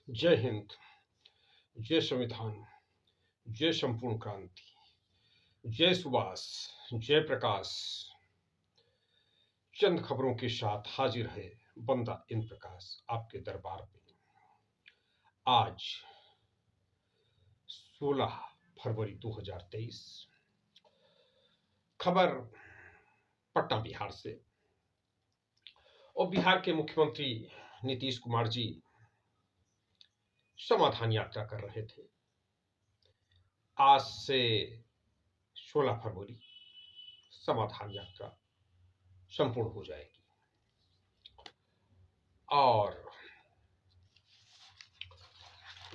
जय हिंद, जय संविधान, जय संपूर्ण क्रांति, जय सुभाष, जय प्रकाश। चंद खबरों के साथ हाजिर है बंदा इन प्रकाश आपके दरबार में। आज 16 फरवरी 2023। खबर पटना बिहार से। और बिहार के मुख्यमंत्री नीतीश कुमार जी समाधान यात्रा कर रहे थे। आज से 16 फरवरी समाधान यात्रा संपूर्ण हो जाएगी। और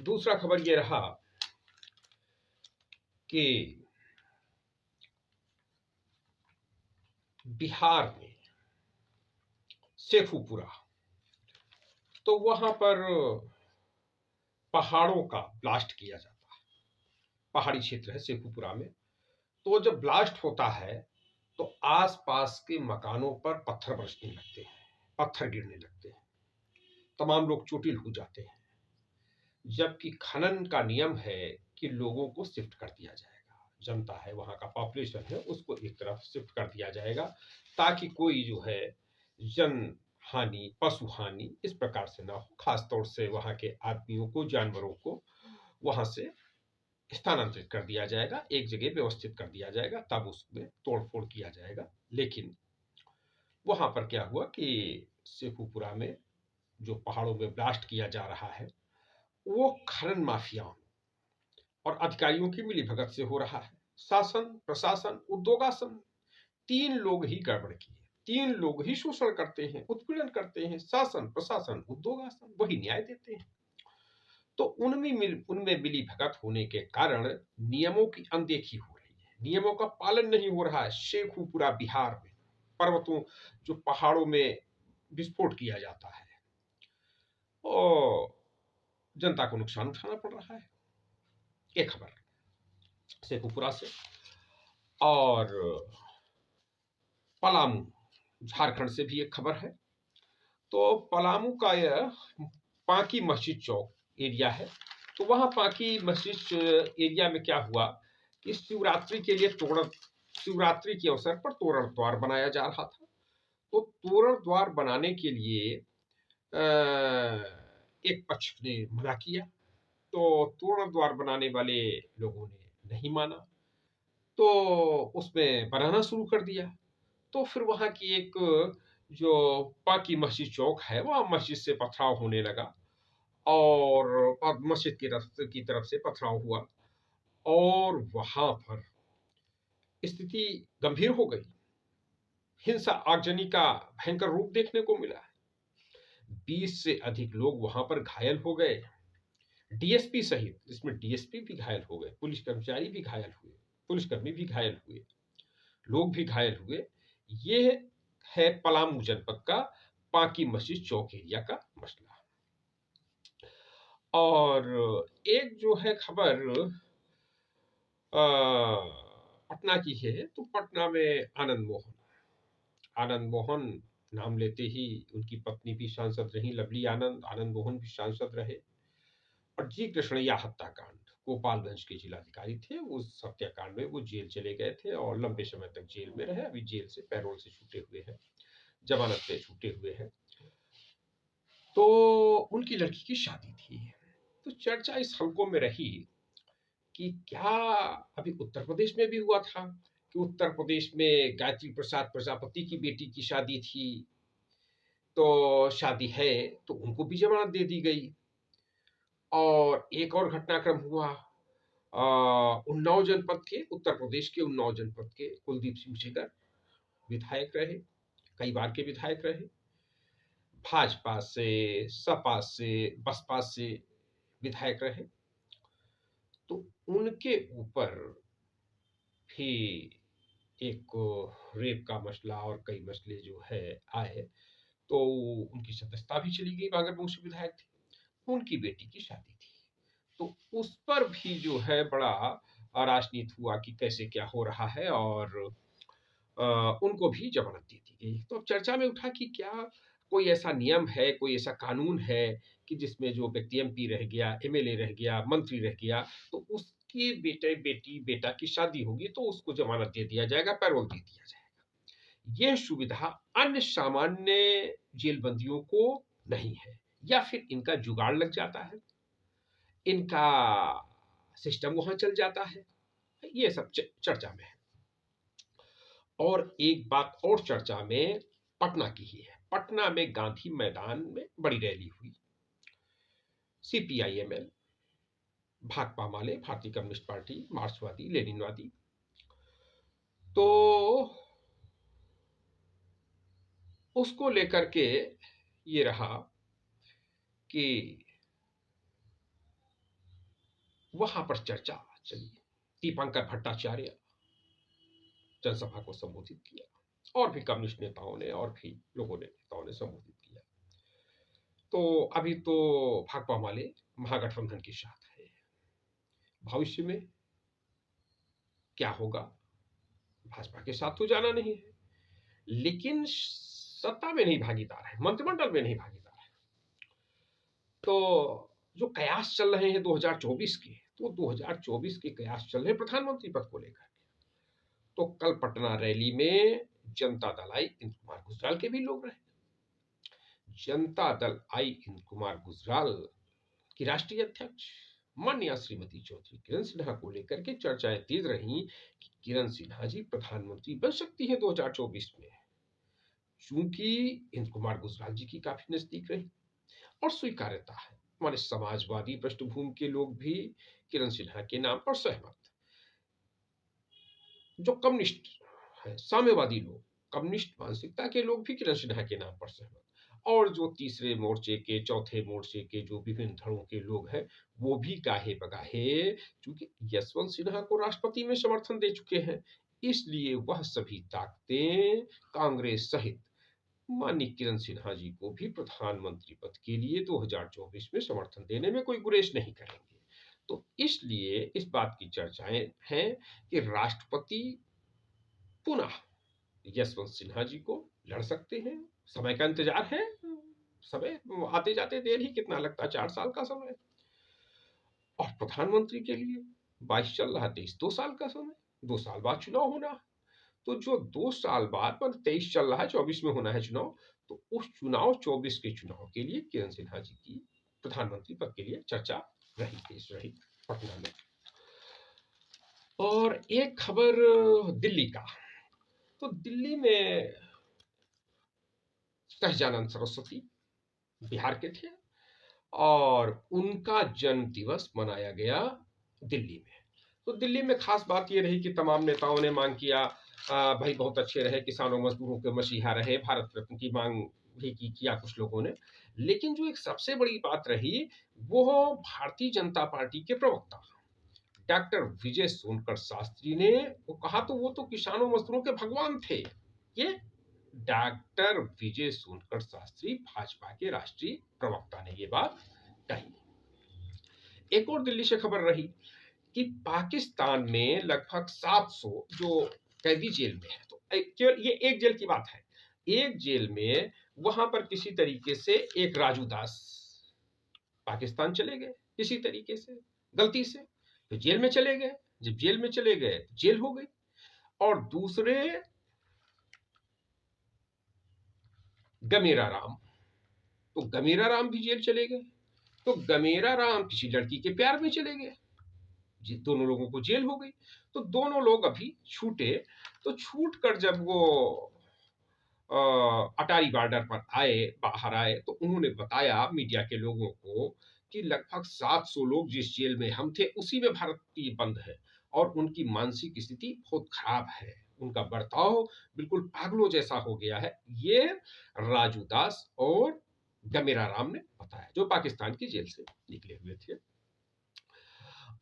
दूसरा खबर यह रहा कि बिहार में शेखुपुरा, तो वहां पर पहाड़ों का ब्लास्ट किया जाता है। पहाड़ी क्षेत्र है शेखुपुरा में। तो जब ब्लास्ट होता है तो आसपास के मकानों पर पत्थर बरसने लगते हैं, पत्थर गिरने लगते हैं, तमाम लोग चोटिल हो जाते हैं। जबकि खनन का नियम है कि लोगों को शिफ्ट कर दिया जाएगा, जनता है, वहां का पॉपुलेशन है, उसको एक तरफ शिफ्ट कर दिया जाएगा ताकि कोई जो है जन हानि, पशु हानि इस प्रकार से ना हो। खासतौर से वहां के आदमियों को, जानवरों को वहां से स्थानांतरित कर दिया जाएगा, एक जगह व्यवस्थित कर दिया जाएगा, तब उसमें तोड़फोड़ किया जाएगा। लेकिन वहां पर क्या हुआ कि शेखुपुरा में जो पहाड़ों में ब्लास्ट किया जा रहा है वो खनन माफियाओं और अधिकारियों की मिलीभगत से हो रहा है। शासन, प्रशासन, उद्योगासन, तीन लोग ही गड़बड़ किए, तीन लोग ही शोषण करते हैं, उत्पीड़न करते हैं। शासन, प्रशासन, उद्योगासन वही न्याय देते हैं। तो उनमें मिलीभगत होने के कारण नियमों की अनदेखी हो रही है, नियमों का पालन नहीं हो रहा है। शेखुपुरा बिहार में पर्वतों, जो पहाड़ों में विस्फोट किया जाता है और जनता को नुकसान उठाना पड़ रहा है। एक खबर शेखुपुरा से। और पलामू, झारखंड से भी एक खबर है। तो पलामू का यह पांकी मस्जिद चौक एरिया है। तो वहां पांकी मस्जिद एरिया में क्या हुआ कि शिवरात्रि के लिए शिवरात्रि के अवसर पर तोरण द्वार बनाया जा रहा था। तो तोरण द्वार बनाने के लिए एक पक्ष ने मना किया, तो तोरण द्वार बनाने वाले लोगों ने नहीं माना, तो उसमें बनाना शुरू कर दिया। तो फिर वहां की एक जो पाकी मस्जिद चौक है वहां मस्जिद से पथराव होने लगा और मस्जिद की तरफ से पथराव हुआ और वहां पर स्थिति गंभीर हो गई। हिंसा, आगजनी का भयंकर रूप देखने को मिला है। 20 से अधिक लोग वहां पर घायल हो गए, डीएसपी सहित। इसमें डीएसपी भी घायल हो गए, पुलिस कर्मचारी भी घायल हुए, पुलिसकर्मी भी घायल हुए, लोग भी घायल हुए। ये है पलामू जनपद का पाकी मस्जिद चौक एरिया का मसला। और एक जो है खबर पटना की है। तो पटना में आनंद मोहन नाम लेते ही उनकी पत्नी भी सांसद रही, लवली आनंद मोहन भी सांसद रहे। और जी कृष्णैया हत्याकांड, गोपालगंज के जिलाधिकारी थे, उस हत्याकांड में वो जेल चले गए थे और लंबे समय तक जेल में रहे। अभी जेल से पैरोल से छूटे हुए हैं, जमानत से छूटे हुए हैं। तो उनकी लड़की की शादी थी। तो चर्चा इस हलकों में रही कि क्या अभी उत्तर प्रदेश में भी हुआ था कि उत्तर प्रदेश में गायत्री प्रसाद प्रजापति की बेटी की शादी थी, तो शादी है तो उनको भी जमानत दे दी गई। और एक और घटनाक्रम हुआ उन्नाव जनपद के, उत्तर प्रदेश के उन्नाव जनपद के कुलदीप सिंह सेंगर विधायक रहे, कई बार के विधायक रहे, भाजपा से, सपा से, बसपा से विधायक रहे। तो उनके ऊपर भी एक रेप का मसला और कई मसले जो है आए, तो उनकी सदस्यता भी चली गई। बागरबोश विधायक थे, उनकी बेटी की शादी थी, तो उस पर भी जो है बड़ा राजनीति हुआ कि कैसे क्या हो रहा है और उनको भी जमानत दे दी गई। तो अब चर्चा में उठा कि क्या कोई ऐसा नियम है, कोई ऐसा कानून है कि जिसमें जो व्यक्ति एमपी रह गया, एमएलए रह गया, मंत्री रह गया, तो उसके बेटे बेटी बेटा की शादी होगी तो उसको जमानत दे दिया जाएगा, पैरोल दे दिया जाएगा। यह सुविधा अन्य सामान्य जेल बंदियों को नहीं है, या फिर इनका जुगाड़ लग जाता है, इनका सिस्टम वहां चल जाता है। ये सब चर्चा में है। और एक बात और चर्चा में पटना की ही है। पटना में गांधी मैदान में बड़ी रैली हुई। सीपीआईएमएल, भाकपा माले, भारतीय कम्युनिस्ट पार्टी, मार्क्सवादी, लेनिनवादी, तो उसको लेकर के ये रहा कि वहां पर चर्चा चली। दीपांकर भट्टाचार्य जनसभा को संबोधित किया, और भी कम्युनिस्ट नेताओं ने और भी लोगों ने नेताओं ने संबोधित किया। तो अभी तो भाकपा माले महागठबंधन के साथ है। भविष्य में क्या होगा, भाजपा के साथ तो जाना नहीं है, लेकिन सत्ता में नहीं भागीदार है, मंत्रिमंडल में नहीं भागीदार है। तो जो कयास चल रहे हैं 2024 के, तो 2024 के कयास चल रहे हैं प्रधानमंत्री पद को लेकर। तो कल पटना रैली में जनता दल आई इंदु कुमार गुजराल के भी लोग रहे। जनता दल आई इंदु कुमार गुजराल की राष्ट्रीय अध्यक्ष माननीय श्रीमती चौधरी किरण सिन्हा को लेकर के चर्चाएं तेज रही कि किरण सिन्हा जी प्रधानमंत्री बन सकती है 2024 में, चूंकि इंदु कुमार गुजराल जी की काफी नजदीक रही और स्वीकार्यता है। हमारे समाजवादी पृष्ठभूमि के लोग भी किरण सिन्हा के नाम पर सहमत। जो कम्युनिस्ट है, साम्यवादी लोग, कम्युनिस्ट मानसिकता के लोग भी किरण सिन्हा के नाम पर सहमत। और जो तीसरे मोर्चे के, चौथे मोर्चे के जो विभिन्न धड़ों के लोग हैं, वो भी गाहे बगाहे, क्योंकि यशवंत सिन्हा को राष्ट्रपति में समर्थन दे चुके हैं, इसलिए वह सभी ताकतें कांग्रेस सहित माननीय किरण सिन्हा जी को भी प्रधानमंत्री पद के लिए 2024 में समर्थन देने में कोई गुरेज नहीं करेंगे। तो इसलिए इस बात की चर्चाएं हैं कि राष्ट्रपति पुनः यशवंत सिन्हा जी को लड़ सकते हैं। समय का इंतजार है, समय आते जाते देर ही कितना लगता, 4 साल का समय। और प्रधानमंत्री के लिए 22 चल रहा, 23 2 साल का समय, 2 साल बाद चुनाव होना। तो जो 2 साल बाद, 23 चल रहा है, 24 में होना है चुनाव, तो उस चुनाव 24 के चुनाव के लिए किरण सिन्हा जी की प्रधानमंत्री पद के लिए चर्चा रही, तेज रही पटना में। और एक खबर दिल्ली का, तो दिल्ली में सहजानंद सरस्वती बिहार के थे और उनका जन्म दिवस मनाया गया दिल्ली में। तो दिल्ली में खास बात यह रही कि तमाम नेताओं ने मांग किया, भाई बहुत अच्छे रहे, किसानों मजदूरों के मसीहा रहे, भारत रत्न की मांग भी किया कुछ लोगों ने। लेकिन जो एक सबसे बड़ी बात रही, वो भारतीय जनता पार्टी के प्रवक्ता डॉक्टर विजय सोनकर शास्त्री ने वो कहा, तो वो तो किसानों मजदूरों के भगवान थे। ये डॉक्टर विजय सोनकर शास्त्री भाजपा के राष्ट्रीय प्रवक्ता ने ये बात कही। एक और दिल्ली से खबर रही कि पाकिस्तान में लगभग 700 जो कैदी जेल में है, तो केवल ये एक जेल की बात है, एक जेल में वहां पर किसी तरीके से एक राजू दास पाकिस्तान चले गए, किसी तरीके से गलती से, तो जेल में चले गए। जब जेल में चले गए, जेल हो गई। और दूसरे गमेरा राम, तो गमेरा राम भी जेल चले गए। तो गमेरा राम किसी लड़की के प्यार में चले गए, दोनों लोगों को जेल हो गई। तो दोनों लोग अभी छूटे। तो छूट कर जब वो अटारी बॉर्डर पर आए, बाहर आए, तो उन्होंने बताया मीडिया के लोगों को कि लगभग 700 लोग जिस जेल में हम थे उसी में भारतीय बंद है और उनकी मानसिक स्थिति बहुत खराब है, उनका बर्ताव बिल्कुल पागलों जैसा हो गया है। ये राजू दास और गमेरा राम ने बताया, जो पाकिस्तान की जेल से निकले हुए थे।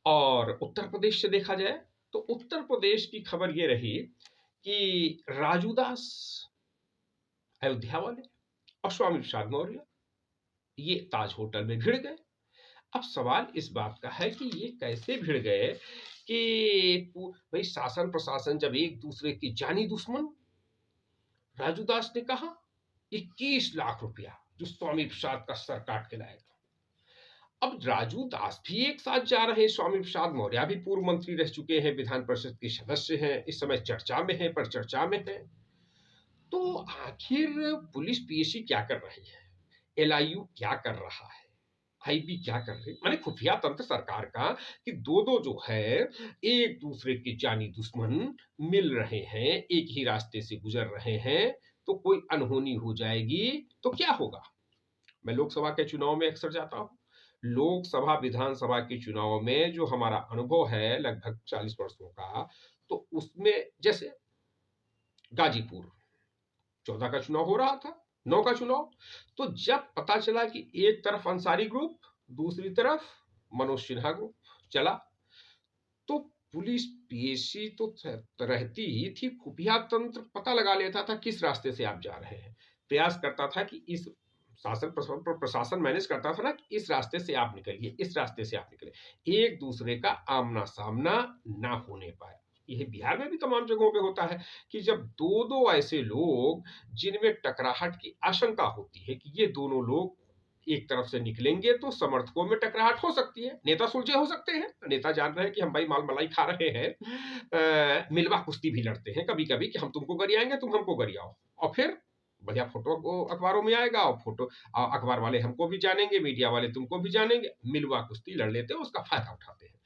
और उत्तर प्रदेश से देखा जाए तो उत्तर प्रदेश की खबर ये रही कि राजू दास अयोध्या वाले और स्वामी प्रसाद मौर्य ये ताज होटल में भिड़ गए। अब सवाल इस बात का है कि ये कैसे भिड़ गए कि भाई शासन प्रशासन जब एक दूसरे की जानी दुश्मन। राजू दास ने कहा 21 लाख रुपया जो स्वामी प्रसाद का सर काट के लाएगा, राजू दास भी एक साथ जा रहे हैं, स्वामी प्रसाद मौर्य भी पूर्व मंत्री रह चुके हैं, विधान परिषद के सदस्य हैं, इस समय चर्चा में है, पर चर्चा में है। तो आखिर पुलिस पीएसी क्या कर रही है, एलआईयू क्या कर रहा है, आईबी क्या कर रही है, माने खुफिया तंत्र सरकार का, कि दो दो जो है एक दूसरे के जानी दुश्मन मिल रहे हैं, एक ही रास्ते से गुजर रहे हैं, तो कोई अनहोनी हो जाएगी तो क्या होगा। मैं लोकसभा के चुनाव में अक्सर जाता हूं, लोकसभा विधानसभा के चुनाव में जो हमारा अनुभव है लगभग 40 वर्षों का, तो उसमें जैसे गाजीपुर 14 का चुनाव हो रहा था, 9 का चुनाव, तो जब पता चला कि एक तरफ अंसारी ग्रुप, दूसरी तरफ मनोज सिन्हा ग्रुप चला, तो पुलिस पीएसी तो रहती ही थी, खुफिया तंत्र पता लगा लेता था किस रास्ते से आप जा रहे हैं, प्रयास करता था कि इस प्रशासन मैनेज करता था ना कि इस रास्ते से आप निकलिए, इस रास्ते से आप निकलिए, एक दूसरे का आमना सामना ना होने पाए। यह बिहार में भी तमाम जगहों पे होता है कि जब दो दो ऐसे लोग जिनमें टकराहट की आशंका होती है कि ये दोनों लोग एक तरफ से निकलेंगे तो समर्थकों में टकराहट हो सकती है, नेता सुलझे हो सकते हैं, नेता जान रहे हैं कि हम भाई माल मलाई खा रहे हैं, मिलवा कुश्ती भी लड़ते हैं कभी कभी कि हम तुमको गरियाएंगे, तुम हमको गरियाओ, और फिर बढ़िया फोटो अखबारों में आएगा, और फोटो अखबार वाले हमको भी जानेंगे, मीडिया वाले तुमको भी जानेंगे, मिलवा कुश्ती लड़ लेते हैं, उसका फायदा उठाते हैं।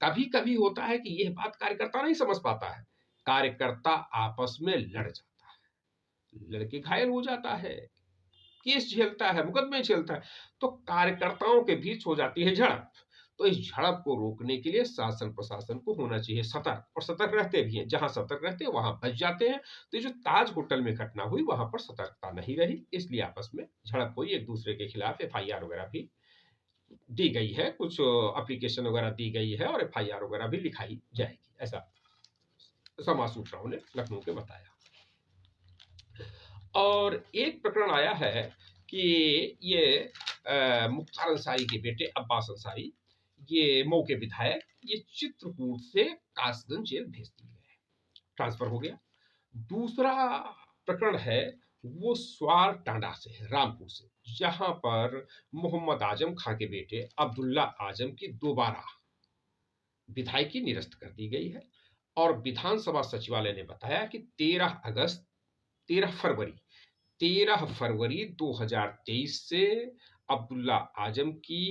कभी कभी होता है कि यह बात कार्यकर्ता नहीं समझ पाता है, कार्यकर्ता आपस में लड़ जाता है, लड़के घायल हो जाता है, केस झेलता है, मुकदमे झेलता है, तो कार्यकर्ताओं के बीच हो जाती है झड़प। तो इस झड़प को रोकने के लिए शासन प्रशासन को होना चाहिए सतर्क, और सतर्क रहते भी हैं, जहां सतर्क रहते हैं वहां बच जाते हैं। तो जो ताज होटल में घटना हुई वहां पर सतर्कता नहीं रही, इसलिए आपस में झड़प हुई, एक दूसरे के खिलाफ एफआईआर वगैरह भी दी गई है, कुछ एप्लीकेशन वगैरह दी गई है, और एफआईआर वगैरह भी लिखाई जाएगी, ऐसा समाज सूत्राओं ने लखनऊ के बताया। और एक प्रकरण आया है कि ये मुख्तार अंसारी के बेटे अब्बास अंसारी, ये मऊ के विधायक, ये चित्रकूट से कासगंज जेल भेज दिए गए, ट्रांसफर हो गया। दूसरा प्रकरण है वो स्वार टांडा से है, रामपुर से, जहां पर मोहम्मद आजम खां के बेटे अब्दुल्ला आजम की दोबारा विधायकी निरस्त कर दी गई है। और विधानसभा सचिवालय ने बताया कि 13 फरवरी 2023 से अब्दुल्ला आजम की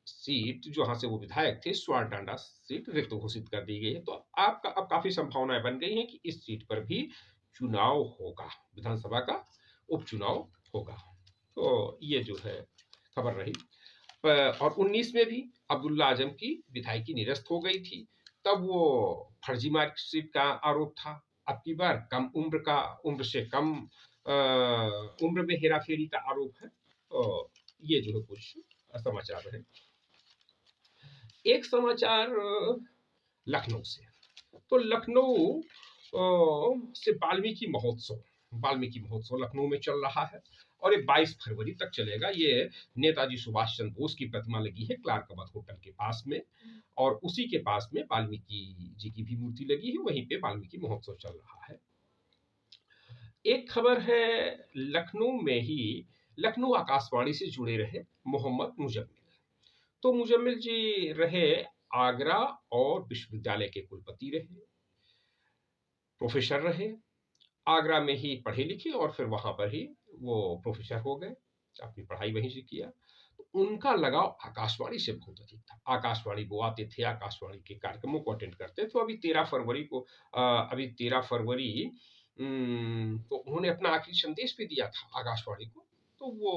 सीट, जहां से वो विधायक थे, स्वारटांडा सीट रिक्त घोषित कर दी गई है। तो आपका अब काफी संभावनाएं बन गई हैं कि इस सीट पर भी चुनाव होगा, विधानसभा का उपचुनाव होगा। तो ये जो है खबर रही। और 19 में भी अब्दुल्ला आजम की विधायकी निरस्त हो गई थी, तब वो फर्जी मार्कशीट का आरोप था। अब की बार कम उम्र से कम उम्र में हेराफेरी का आरोप है। तो ये जो है कुछ समाचार रहे। एक समाचार लखनऊ से, तो लखनऊ से वाल्मीकि महोत्सव लखनऊ में चल रहा है, और ये 22 फरवरी तक चलेगा। ये नेताजी सुभाष चंद्र बोस की प्रतिमा लगी है क्लार्कबत होटल के पास में, और उसी के पास में वाल्मीकि जी की भी मूर्ति लगी है, वहीं पे वाल्मीकि महोत्सव चल रहा है। एक खबर है लखनऊ में ही, लखनऊ आकाशवाणी से जुड़े रहे मोहम्मद मुजम्मिल। तो मुजम्मिल जी रहे आगरा और विश्वविद्यालय के कुलपति रहे, प्रोफेसर रहे, आगरा में ही पढ़े लिखे और फिर वहां पर ही वो प्रोफेसर हो गए, अपनी पढ़ाई वहीं से किया। तो उनका लगाव आकाशवाणी से बहुत अधिक था, आकाशवाणी वो आते थे, आकाशवाणी के कार्यक्रमों को अटेंड करते थे। तो अभी 13 फरवरी तो उन्होंने अपना आखिरी संदेश भी दिया था आकाशवाणी को, तो वो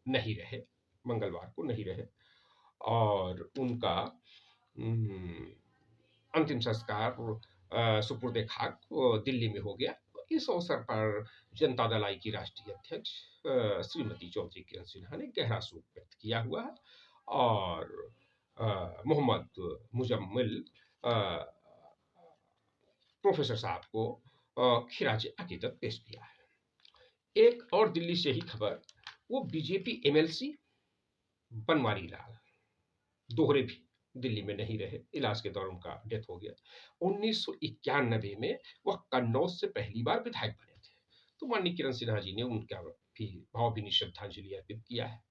नहीं रहे, मंगलवार को नहीं रहे, और उनका अंतिम संस्कार सुपुर्द खाक दिल्ली में हो गया। इस अवसर पर जनता दल आई की राष्ट्रीय अध्यक्ष श्रीमती चौधरी किरण सिन्हा ने गहरा शोक व्यक्त किया हुआ है, और मोहम्मद मुजम्मिल प्रोफेसर साहब को खिराज अकीदत पेश किया है। एक और दिल्ली से ही खबर, वो बीजेपी एमएलसी बनवारी लाल दोहरे भी दिल्ली में नहीं रहे, इलाज के दौरान उनका डेथ हो गया। 1991 में वह कन्नौज से पहली बार विधायक बने थे। तो माननीय किरण सिन्हा जी ने उनका भी भावभीनी श्रद्धांजलि अर्पित किया है।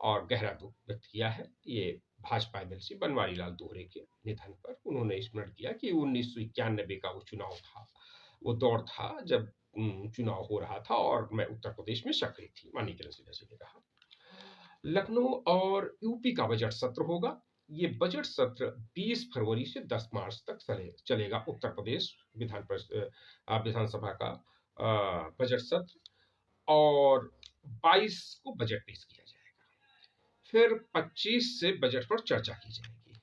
और गहरा दुख व्यक्त किया है। ये भाजपा एमएलसी बनवारी लाल दोहरे के निधन पर उन्होंने स्मरण किया कि 1991 का वो चुनाव था, वो दौर था जब चुनाव हो रहा था और मैं उत्तर प्रदेश में सक्रिय थी, माननीय किरण सिन्हा जी ने कहा। लखनऊ और यूपी का बजट सत्र होगा। ये बजट सत्र 20 फरवरी से 10 मार्च तक चलेगा। उत्तर प्रदेश विधानसभा का बजट सत्र, और 22 को बजट पेश किया जाएगा। फिर 25 से बजट पर चर्चा की जाएगी।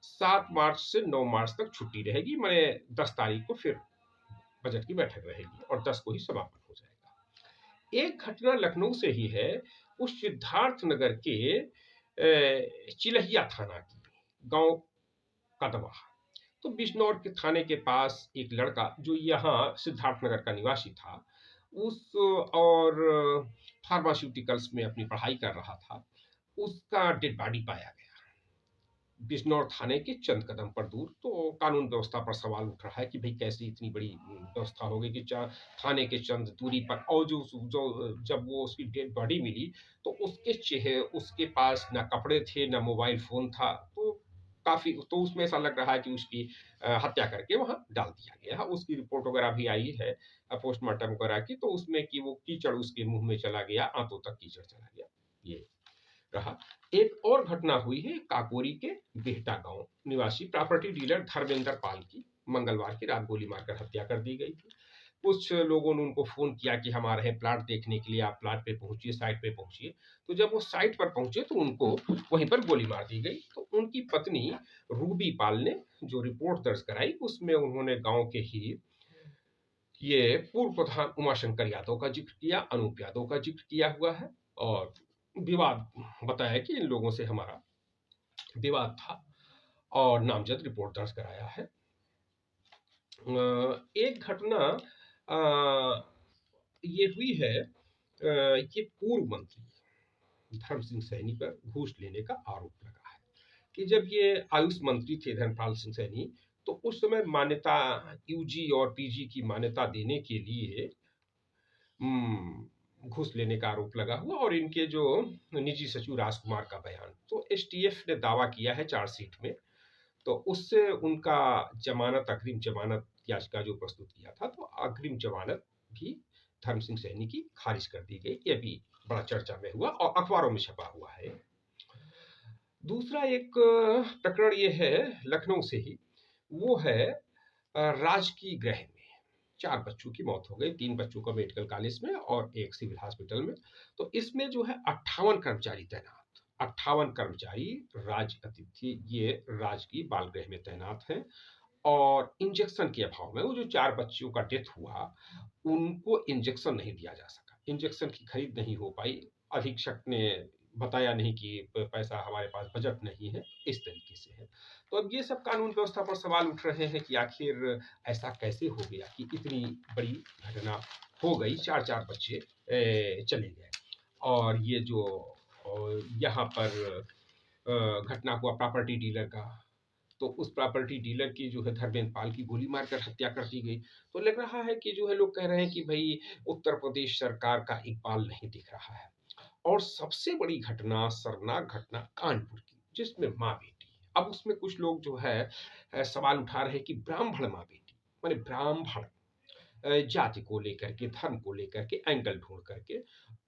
7 मार्च से 9 मार्च तक छुट्टी रहेगी, माने 10 तारीख को फिर बजट की बैठक रहेगी और 10 को ही समापन हो जाएगा। एक घटना लखनऊ से ही है, उस सिद्धार्थ नगर के चिलहिया थाना की गांव कदवा। तो बिजनौर के थाने के पास एक लड़का जो यहाँ सिद्धार्थ नगर का निवासी था, उस और फार्मास्यूटिकल्स में अपनी पढ़ाई कर रहा था, उसका डेड बॉडी पाया गया बिजनौर थाने के चंद कदम पर दूर। तो कानून व्यवस्था पर सवाल उठ रहा है कि भाई कैसे इतनी बड़ी व्यवस्था हो गई कि थाने के चंद दूरी पर, और जो जब वो उसकी डेड बॉडी मिली तो उसके चेहरे, उसके पास ना कपड़े थे ना मोबाइल फोन था। तो काफी, तो उसमें ऐसा लग रहा है कि उसकी हत्या करके वहां डाल दिया गया। उसकी रिपोर्ट वगैरह भी आई है पोस्टमार्टम वगैरह की, तो उसमें कि वो कीचड़ उसके मुंह में चला गया, आंतों तक कीचड़ चला गया। ये रहा। एक और घटना हुई है काकोरी के बेहटा गांव निवासी प्रॉपर्टी डीलर धर्मेंद्र पाल की मंगलवार की रात गोली मारकर हत्या कर दी गई थी। कुछ लोगों ने उनको फोन किया कि हम आ रहे हैं प्लाट देखने के लिए, आप प्लाट पे पहुंचिए, साइट पे पहुंचिए। तो जब वो साइट पर पहुंचे तो उनको वहीं पर गोली मार दी गई। तो उनकी पत्नी रूबी पाल ने जो रिपोर्ट दर्ज कराई, उसमें उन्होंने गांव के ही ये पूर्व प्रधान उमाशंकर यादव का जिक्र किया, अनूप यादव का जिक्र किया हुआ है, और विवाद बताया कि इन लोगों से हमारा विवाद था, और नामजद रिपोर्ट दर्ज कराया है। एक घटना ये हुई है, ये पूर्व मंत्री धर्म सिंह सैनी पर घूस लेने का आरोप लगा है कि जब ये आयुष मंत्री थे धर्मपाल सिंह सैनी, तो उस समय मान्यता, यूजी और पीजी की मान्यता देने के लिए घूस लेने का आरोप लगा हुआ, और इनके जो निजी सचिव राजकुमार का बयान, तो एसटीएफ ने दावा किया है चार्जशीट में, तो उससे उनका जमानत, अग्रिम जमानत याचिका जो प्रस्तुत किया था, तो अग्रिम जमानत भी धर्म सिंह सैनी की खारिज कर दी गई। ये भी बड़ा चर्चा में हुआ और अखबारों में छपा हुआ है। दूसरा एक प्रकरण ये है लखनऊ से ही, वो है राजकीय गृह में 4 बच्चों की मौत हो गई, 3 बच्चों का मेडिकल कॉलेज में और एक सिविल हॉस्पिटल में। तो इसमें जो है 58 कर्मचारी तैनात, 58 कर्मचारी राज अतिथि ये राजकीय बाल गृह में तैनात हैं, और इंजेक्शन के अभाव में वो जो 4 बच्चियों का डेथ हुआ, उनको इंजेक्शन नहीं दिया जा सका, इंजेक्शन की खरीद नहीं हो पाई। अधीक्षक ने बताया नहीं कि पैसा हमारे पास बजट नहीं है, इस तरीके से है। तो अब ये सब कानून व्यवस्था पर सवाल उठ रहे हैं कि आखिर ऐसा कैसे हो गया कि इतनी बड़ी घटना हो गई, 4 बच्चे चले गए। और ये जो यहाँ पर घटना हुआ प्रॉपर्टी डीलर का, तो उस प्रॉपर्टी डीलर की जो है धर्मेंद्र पाल की गोली मारकर हत्या कर दी गई। तो लग रहा है कि जो है लोग कह रहे हैं कि भाई उत्तर प्रदेश सरकार का इकबाल नहीं दिख रहा है। और सबसे बड़ी घटना, शर्मनाक घटना कानपुर की, जिसमें माँ बेटी, अब उसमें कुछ लोग जो है सवाल उठा रहे हैं कि ब्राह्मण माँ बेटी, माने ब्राह्मण जाति को लेकर के, धर्म को लेकर के एंगल ढूंढ करके,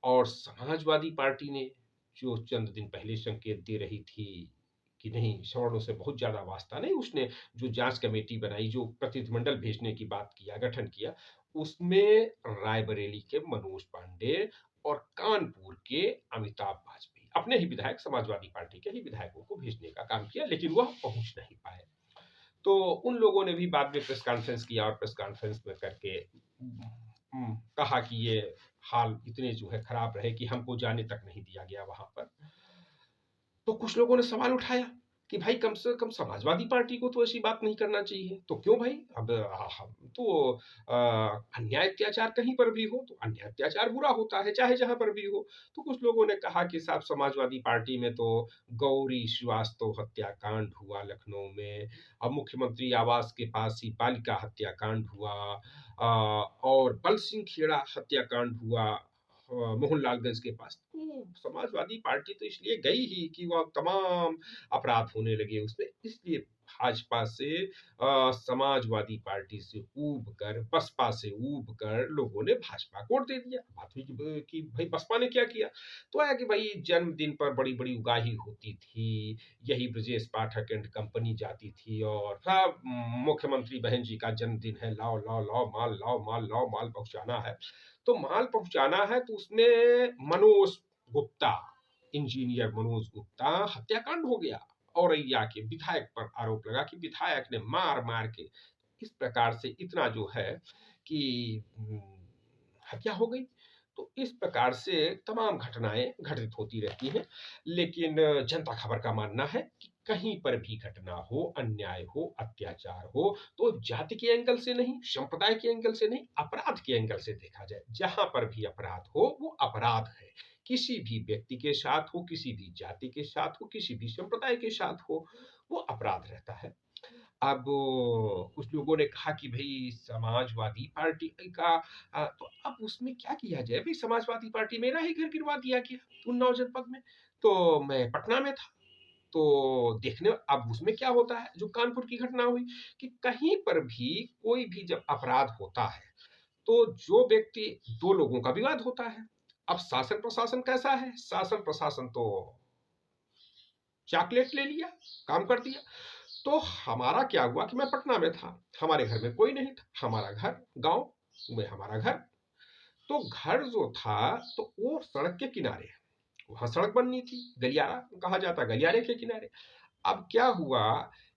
और समाजवादी पार्टी ने जो चंद दिन पहले संकेत दे रही थी कि नहीं सवर्णों से बहुत ज्यादा वास्ता नहीं, उसने जो जांच कमेटी बनाई, जो प्रतिनिधिमंडल भेजने की बात किया, गठन किया, उसमें रायबरेली के मनोज पांडे और कानपुर के अमिताभ वाजपेयी, अपने ही विधायक, समाजवादी पार्टी के ही विधायकों को भेजने का काम किया, लेकिन वह पहुंच नहीं पाए। तो उन लोगों ने भी बाद में प्रेस कॉन्फ्रेंस किया, और प्रेस कॉन्फ्रेंस में करके कहा कि ये हाल इतने जो है खराब रहे कि हमको जाने तक नहीं दिया गया वहां पर। तो कुछ लोगों ने सवाल उठाया कि भाई कम से कम समाजवादी पार्टी को तो ऐसी बात नहीं करना चाहिए, तो क्यों भाई, अब हम तो अन्याय अत्याचार कहीं पर भी हो तो अन्याय अत्याचार बुरा होता है, चाहे जहां पर भी हो। तो कुछ लोगों ने कहा कि साहब समाजवादी पार्टी में तो गौरी श्रीवास्तव हत्याकांड हुआ लखनऊ में, अब मुख्यमंत्री आवास के पास ही बालिका हत्याकांड हुआ, और बल सिंह खेड़ा हत्याकांड हुआ मोहनलालगंज के पास। तो समाजवादी पार्टी तो इसलिए गई ही कि वह तमाम अपराध होने लगे उसमें, इसलिए भाजपा से समाजवादी पार्टी से ऊब कर, बसपा से ऊब कर लोगों ने भाजपा को वोट दे दिया। बात हुई कि भाई बसपा ने क्या किया, तो आया कि भाई जन्मदिन पर बड़ी बड़ी उगाही होती थी, यही ब्रजेश पाठक एंड कंपनी जाती थी और सब मुख्यमंत्री बहन जी का जन्मदिन है, लाओ लाओ लाओ माल, लाओ माल, लाओ माल पहुंचाना है। तो माल पहुंचाना है तो उसमें मनोज गुप्ता, इंजीनियर मनोज गुप्ता हत्याकांड हो गया। औरैया के विधायक पर आरोप लगा कि विधायक ने मार मार के, इस प्रकार से इतना जो है कि हत्या हो गई। तो इस प्रकार से तमाम घटनाएं घटित होती रहती हैं, लेकिन जनता खबर का मानना है कि कहीं पर भी घटना हो, अन्याय हो, अत्याचार हो, तो जाति के एंगल से नहीं, संप्रदाय के एंगल से नहीं, अपराध के एंगल से देखा जाए। जहां पर भी अपराध हो वो अपराध है, किसी भी व्यक्ति के साथ हो, किसी भी जाति के साथ हो, किसी भी संप्रदाय के साथ हो, वो अपराध रहता है। अब कुछ लोगों ने कहा कि भाई समाजवादी पार्टी का तो अब उसमें क्या किया जाए भाई, समाजवादी पार्टी मेरा ही घर गिरवा दिया गया उन्नाव जनपद में। तो मैं पटना में था, तो देखने अब उसमें क्या होता है, जो कानपुर की घटना हुई कि कहीं पर भी कोई भी जब अपराध होता है तो जो व्यक्ति, दो लोगों का विवाद होता है। अब शासन प्रशासन कैसा है, शासन प्रशासन तो चॉकलेट ले लिया, काम कर दिया। तो हमारा क्या हुआ कि मैं पटना में था, हमारे घर में कोई नहीं था, हमारा घर गांव में, हमारा घर, तो घर जो था तो वो सड़क के किनारे, वहां सड़क बननी थी, गलियारा कहा जाता, गलियारे के किनारे। अब क्या हुआ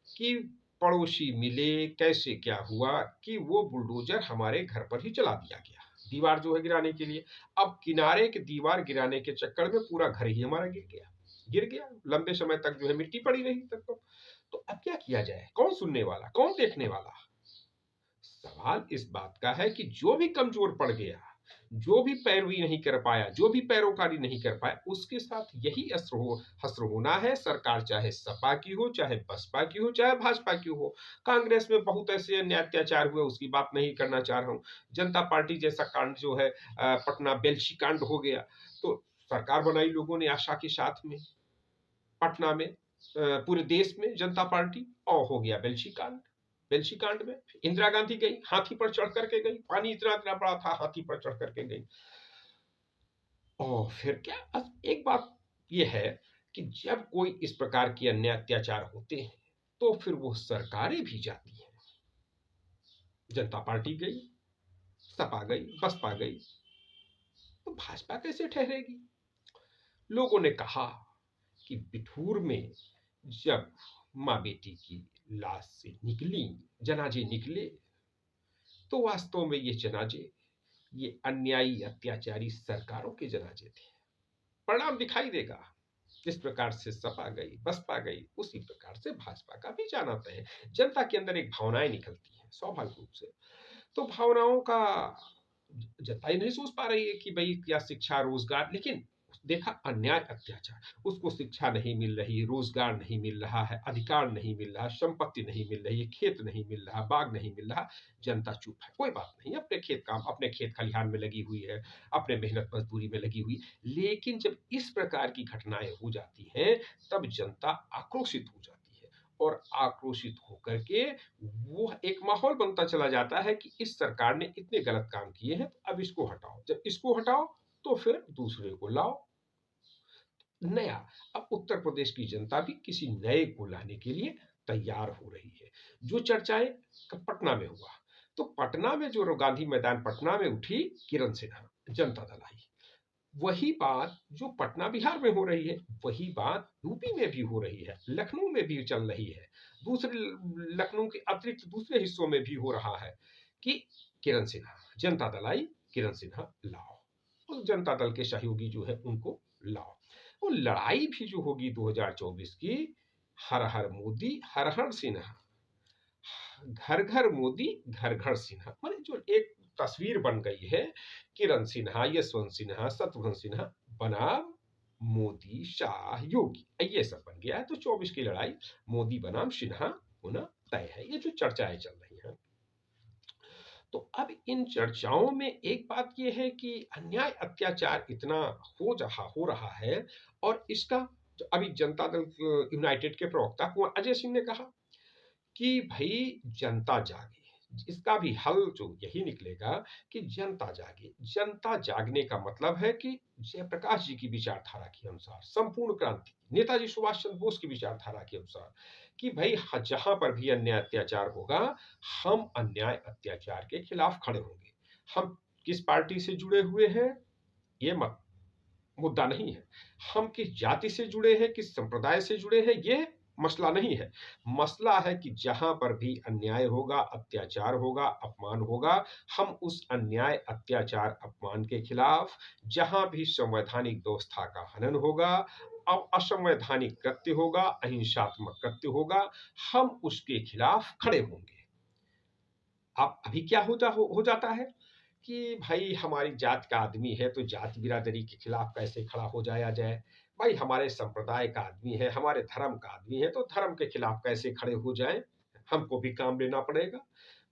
कि पड़ोसी मिले, कैसे क्या हुआ कि वो बुलडोजर हमारे घर पर ही चला दिया गया, दीवार जो है गिराने के लिए। अब किनारे की दीवार गिराने के चक्कर में पूरा घर ही हमारा गिर गया, लंबे समय तक जो है मिट्टी पड़ी रही तक। तो अब क्या किया जाए, कौन सुनने वाला, कौन देखने वाला। सवाल इस बात का है कि जो भी कमजोर पड़ गया, जो भी पैरवी नहीं कर पाया, जो भी पैरोकारी नहीं कर पाया, उसके साथ यही हस्र होना है। सरकार चाहे सपा की हो, चाहे बसपा की हो, चाहे भाजपा की हो। कांग्रेस में बहुत ऐसे अन्य अत्याचार हुए, उसकी बात नहीं करना चाह रहा हूं। जनता पार्टी जैसा कांड जो है, पटना बेलछी कांड हो गया, तो सरकार बनाई लोगों ने आशा के साथ में, पटना में, पूरे देश में जनता पार्टी, और हो गया बेलछी कांड में इंदिरा गांधी गई, हाथी पर चढ़ करके गई, पानी इतना इतना बड़ा था, हाथी पर चढ़ करके गई। और फिर क्या, एक बात यह है कि जब कोई इस प्रकार की अन्य अत्याचार होते हैं तो फिर वो सरकारें भी जाती हैं। जनता पार्टी गई, सपा गई, बसपा गई, तो भाजपा कैसे ठहरेगी। लोगों ने कहा कि बिठूर में जब माँ बेटी की लाश से निकली, जनाजे निकले, तो वास्तव में ये जनाजे, ये अन्यायी अत्याचारी सरकारों के जनाजे थे। परिणाम दिखाई देगा, जिस प्रकार से सपा गई, बसपा गई, उसी प्रकार से भाजपा का भी जाना तय है। जनता के अंदर एक भावनाएं निकलती हैं स्वाभाविक रूप से, तो भावनाओं का जनता ही नहीं सोच पा रही है कि भाई क्या शिक्षा, रोजगार, लेकिन देखा अन्याय अत्याचार, उसको शिक्षा नहीं मिल रही, रोजगार नहीं मिल रहा है, अधिकार नहीं मिल रहा, संपत्ति नहीं मिल रही है, खेत नहीं मिल रहा, बाग नहीं मिल रहा, जनता चुप है, कोई बात नहीं, अपने खेत काम, अपने खेत खलिहान में लगी हुई है, अपने मेहनत मजदूरी में लगी हुई। लेकिन जब इस प्रकार की घटनाएं हो जाती हैं तब जनता आक्रोशित हो जाती है, और आक्रोशित होकर के वो एक माहौल बनता चला जाता है कि इस सरकार ने इतने गलत काम किए हैं, तो अब इसको हटाओ, जब इसको हटाओ तो फिर दूसरे को लाओ, नया। अब उत्तर प्रदेश की जनता भी किसी नए को लाने के लिए तैयार हो रही है। जो चर्चाएं पटना में हुआ, तो पटना में जो गांधी मैदान पटना में उठी किरण सिन्हा, जनता दल आई, वही बात जो पटना बिहार में हो रही है, वही बात यूपी में भी हो रही है, लखनऊ में भी चल रही है, दूसरे लखनऊ के अतिरिक्त दूसरे हिस्सों में भी हो रहा है कि किरण सिन्हा, जनता दल आई, किरण सिन्हा लाओ, और जनता दल के सहयोगी जो है उनको लाओ। वो लड़ाई भी जो होगी 2024 की, हर हर मोदी, हर हर सिन्हा, घर घर मोदी, घर घर सिन्हा, माने जो एक तस्वीर बन गई है, किरण सिन्हा, यशवंत सिन्हा, शत्रुघ्न सिन्हा बनाम मोदी, शाह, योगी, ये सब बन गया है। तो 24 की लड़ाई मोदी बनाम सिन्हा होना तय है, ये जो चर्चाएं चल रही हैं। तो अब इन चर्चाओं में एक बात ये है कि अन्याय अत्याचार इतना हो रहा है, और इसका अभी जनता दल यूनाइटेड के प्रवक्ता कुंवर अजय सिंह ने कहा कि भाई जनता जागे। इसका भी हल जो यही निकलेगा कि जनता जागे। जनता जागने का मतलब है कि जयप्रकाश जी की विचारधारा के अनुसार संपूर्ण क्रांति, नेताजी सुभाष चंद्र बोस की विचारधारा के अनुसार, कि भाई जहां पर भी अन्याय अत्याचार होगा, हम अन्याय अत्याचार के खिलाफ खड़े होंगे। हम किस पार्टी से जुड़े हुए हैं ये मुद्दा नहीं है, हम किस जाति से जुड़े हैं, किस संप्रदाय से जुड़े हैं, ये मसला नहीं है। मसला है कि जहां पर भी अन्याय होगा, अत्याचार होगा, अपमान होगा, हम उस अन्याय अत्याचार अपमान के खिलाफ, जहां भी संवैधानिक व्यवस्था का हनन होगा, अब असंवैधानिक कृत्य होगा, अहिंसात्मक कृत्य होगा, हम उसके खिलाफ खड़े होंगे। अब अभी क्या हो जाता है कि भाई हमारी जात का आदमी है तो जाति बिरादरी के खिलाफ कैसे खड़ा हो जाया जाए, भाई हमारे संप्रदाय का आदमी है, हमारे धर्म का आदमी है तो धर्म के खिलाफ कैसे खड़े हो जाए, हमको भी काम लेना पड़ेगा।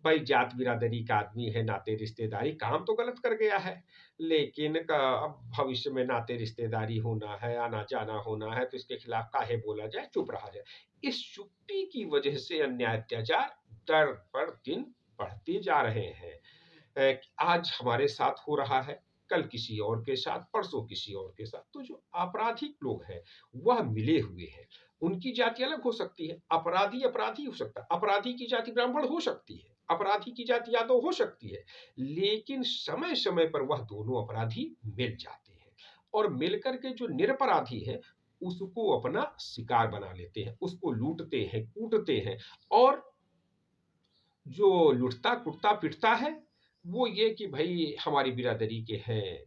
भाई जात बिरादरी का आदमी है, नाते रिश्तेदारी काम तो गलत कर गया है, लेकिन अब भविष्य में नाते रिश्तेदारी होना है, आना जाना होना है, तो इसके खिलाफ काहे बोला जाए, चुप रहा जाए। इस चुप्पी की वजह से अन्याय अत्याचार दर पर दिन बढ़ते जा रहे हैं। आज हमारे साथ हो रहा है, कल किसी और के साथ, परसों किसी और के साथ। तो जो आपराधिक लोग हैं वह मिले हुए हैं। उनकी जाति अलग हो सकती है, अपराधी अपराधी हो सकता है, अपराधी की जाति ब्राह्मण हो सकती है, अपराधी की जाति यादव हो सकती है, लेकिन समय समय पर वह दोनों अपराधी मिल जाते हैं, और मिलकर के जो निरपराधी है उसको अपना शिकार बना लेते हैं, उसको लूटते हैं, कूटते हैं। और जो लुटता कुटता पिटता है वो ये कि भाई हमारी बिरादरी के हैं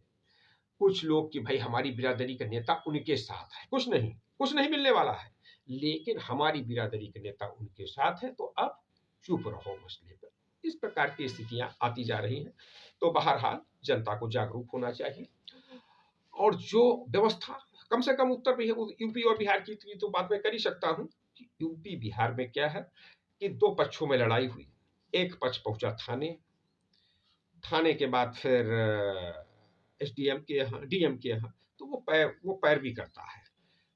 कुछ लोग, कि भाई हमारी बिरादरी का नेता उनके साथ है, कुछ नहीं मिलने वाला है, लेकिन हमारी बिरादरी के नेता उनके साथ है तो अब चुप रहो मसले पर। इस प्रकार की स्थितियां आती जा रही हैं। तो बहरहाल जनता को जागरूक होना चाहिए, और जो व्यवस्था, कम से कम उत्तर यूपी और बिहार की तो बात मैं कर ही सकता हूँ कि यूपी बिहार में क्या है कि दो पक्षों में लड़ाई हुई। एक पक्ष पहुंचा थाने, थाने के बाद फिर एसडीएम के यहाँ, डीएम के यहाँ, तो वो पैरवी करता है।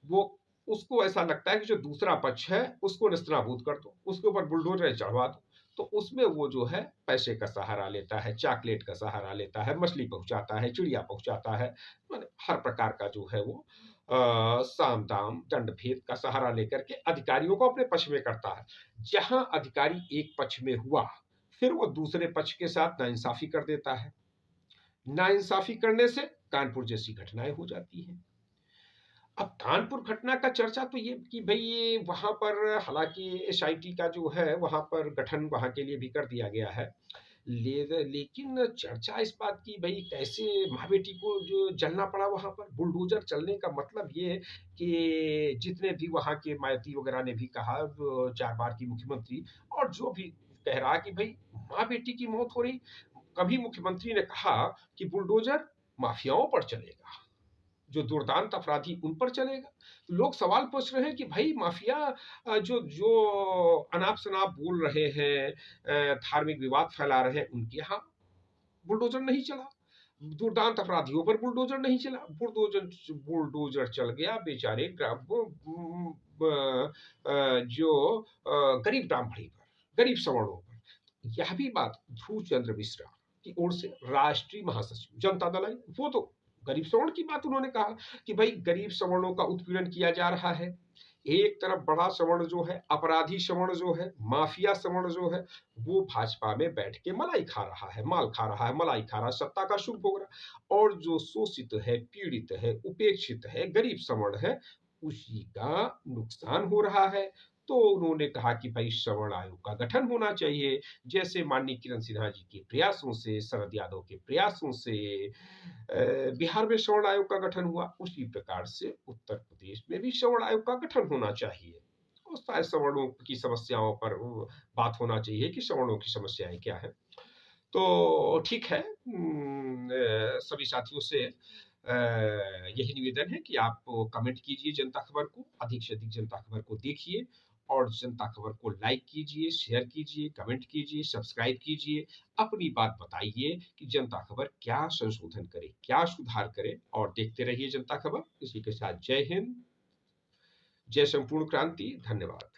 वो उसको ऐसा लगता है कि जो दूसरा पक्ष है उसको नेस्तनाबूद कर दो, उसके ऊपर बुलडोजर चढ़वा दो। तो उसमें वो जो है पैसे का सहारा लेता है, चॉकलेट का सहारा लेता है, मछली पहुंचाता है, चिड़िया पहुंचाता है, माने हर प्रकार का जो है वो साम दाम दंड भेद का सहारा लेकर के अधिकारियों को अपने पक्ष में करता है। जहां अधिकारी एक पक्ष में हुआ, फिर वो दूसरे पक्ष के साथ नाइंसाफी कर देता है। नाइंसाफी करने से कानपुर जैसी घटनाएं हो जाती हैं। अब कानपुर घटना का चर्चा तो ये कि भाई ये वहां पर हालांकि एसआईटी का जो है वहां पर गठन वहां के लिए भी कर दिया गया है, लेकिन चर्चा इस बात की भाई कैसे माँ बेटी को जो जलना पड़ा वहां पर। बुलडोजर चलने का मतलब ये है कि जितने भी वहां के मायावती वगैरह ने भी कहा, 4 बार की मुख्यमंत्री, और जो भी कह रहा कि भाई माँ बेटी की मौत हो रही, कभी मुख्यमंत्री ने कहा कि बुलडोजर माफियाओं पर चलेगा, जो दुर्दांत अपराधी उन पर चलेगा। लोग सवाल पूछ रहे हैं कि भाई माफिया जो जो अनाप शनाप बोल रहे हैं, धार्मिक विवाद फैला रहे हैं, उनके यहाँ बुलडोजर नहीं चला, दुर्दांत अपराधियों पर बुलडोजर नहीं चला। बुलडोजर चल गया बेचारे जो गरीब ब्राह्मणी पर, गरीब सवर्णों पर। यह भी बात ध्रुव चंद्र मिश्रा की ओर से राष्ट्रीय महासचिव जनता दल आई, वो तो गरीब सवर्ण की बात उन्होंने कहा कि भाई गरीब सवर्णों का उत्पीड़न किया जा रहा है। एक तरफ बड़ा सवर्ण जो है, अपराधी सवर्ण जो है, माफिया सवर्ण जो है, वो भाजपा में बैठ के मलाई खा रहा है, माल खा रहा है, मलाई खा रहा है, सत्ता का सुख भोग रहा है। और जो शोषित है, पीड़ित है, उपेक्षित है, गरीब सवर्ण है, उसी का नुकसान हो रहा है। तो उन्होंने कहा कि भाई सवर्ण आयोग का गठन होना चाहिए, जैसे माननीय किरण सिन्हा जी के प्रयासों से, शरद यादव के प्रयासों से बिहार में सवर्ण आयोग का गठन हुआ, उसी प्रकार से उत्तर प्रदेश में भी सवर्ण आयोग का गठन होना चाहिए। और शायद सवर्णों की समस्याओं पर बात होना चाहिए कि सवर्णों की समस्याएं क्या है। तो ठीक है, सभी साथियों से यही निवेदन है कि आप कमेंट कीजिए जनता खबर को, अधिक से अधिक जनता खबर को देखिए, और जनता खबर को लाइक कीजिए, शेयर कीजिए, कमेंट कीजिए, सब्सक्राइब कीजिए। अपनी बात बताइए कि जनता खबर क्या संशोधन करे, क्या सुधार करे, और देखते रहिए जनता खबर। इसी के साथ जय हिंद, जय संपूर्ण क्रांति। धन्यवाद।